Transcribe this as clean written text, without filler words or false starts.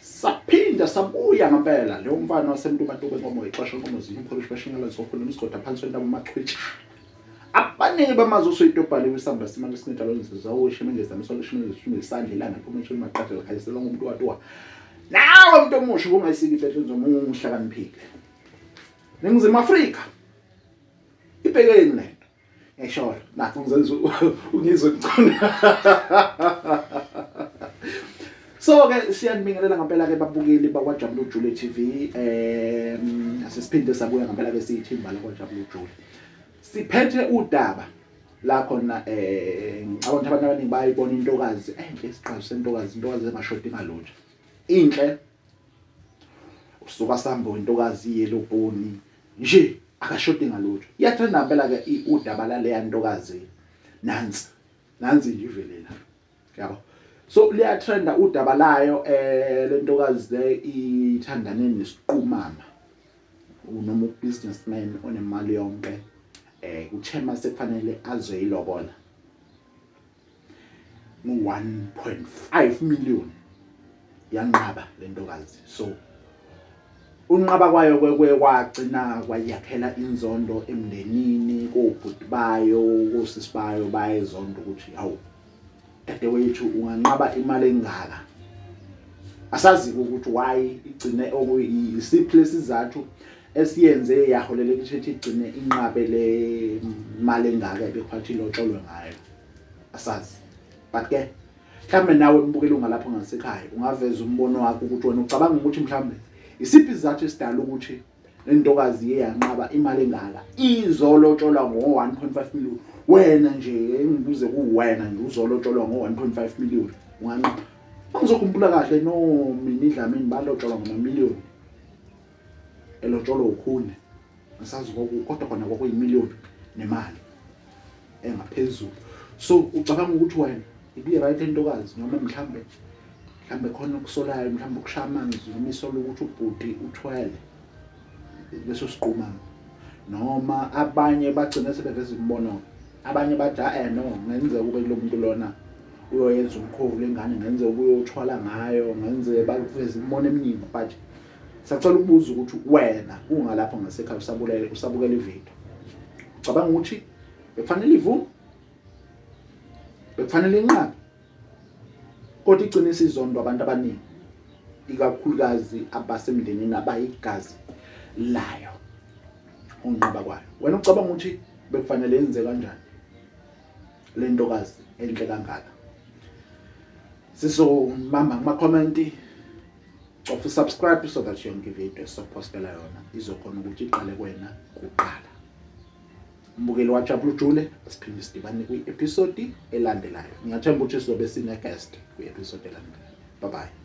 Saphinda sabuya ngempela leyo mfana wasemntubantuba enkomo ixesha inkomo zimpholish bashingela zokhona umsigoda phansi wentaba amachwithi abaningi bamazi usuyitobhaliwe isamba simanje sinetha lonze zawusho imengeza amisolation isandla ilanga phumeshini maqathela khayisela ngomuntu watuwa nawe umuntu omusha kungayisiki ifehle zomuhla kaniphike Ningizimu Afrika ibhekeni lento ngiyasholo nathi ngizenza ungizwe ngicona so ke siyanibingelela ngempela ke babukeli bakwaJabulu Jule TV asisiphinde sabuya ngempela ke siyithimba la kwaJabulu Jule siphethe udaba la khona abantu abaningi bayibona intokazi enhle isiqhazo sentokazi intokazi engashoti ngalutho inhle usuka sambo intokazi yeloboni nje akashoti ngalutho iyathanda ngempela ke udaba la leya ntokazi nansi nje ivelela yabo so liyatrenda udaba layo lentokazi le ithandane nesiqumama noma ubusinessman onemali yonke kuthema sekufanele azwe ilobola ngo-1.5 million yanqaba lentokazi so unqaba kwayo kwagcina kwayakhela inzondo emndenini kobhuti bayo kosisi bayo bayezondo ukuthi hawu dadewethu unganqaba imali engaka asazi ukuthi why igcine okuyisiphi lesizathu esiyenze yaholela ukuthi igcine inqabe le imali engaka ebekwathi lotsholwe ngayo asazi but ke mhlambe nawe mbukela ungalapho ngasekhaya ungaveza umbono wakho ukuthi wena ucabanga ukuthi mhlambe isiphi isizathu esidala ukuthi lentokazi yanqaba imali engaka izolotsholwa ngo-1.5 million wena nje engibuze kuwena nje uzolotsholwa ngo-1.5 million unganqaba angizokhumbula kahle no mina idlamini balotsholwa ngama-million elotsholwa ukhuni asazi kodwa khona kwakuyimillion nemali engaphezulu so ucabanga ukuthi wena ibe right lentokazi noma mhlambe khona ukusolayo mhlambe ukushaya amanzi noma isola ukuthi ubhuti uthwele leso siqhumama noma abanye bagcina sebeveza imbono abanye bathi no ngenzeka kube lo muntu lona uyoyenza umkhovu lengane ngenzeka uyothwala ngayo ngenzeka bakuveza imbono eminingi but sacela ukubuza ukuthi wena ungalapho ngasekhaya usabukela ivideo ucabanga ukuthi bekufanele ivume bekufanele inqabe kodwa igcinisa izondo abantu abaningi ikakhulukazi abasemndenini abayigazi layo unqaba kwayo wena ucabanga ukuthi bekufanele yenze kanjani lentokazi enhle kangaka sizombamba kuma-comment of subscribe so that yonke video esizopostela yona izokhona ukuthi iqale kuwena kuqala mbukeli waJabulu Jule siphinde sidibane kwi-episode elandelayo ngiyathemba ukuthi sizobe sine guest kwi-episode elandelayo bye bye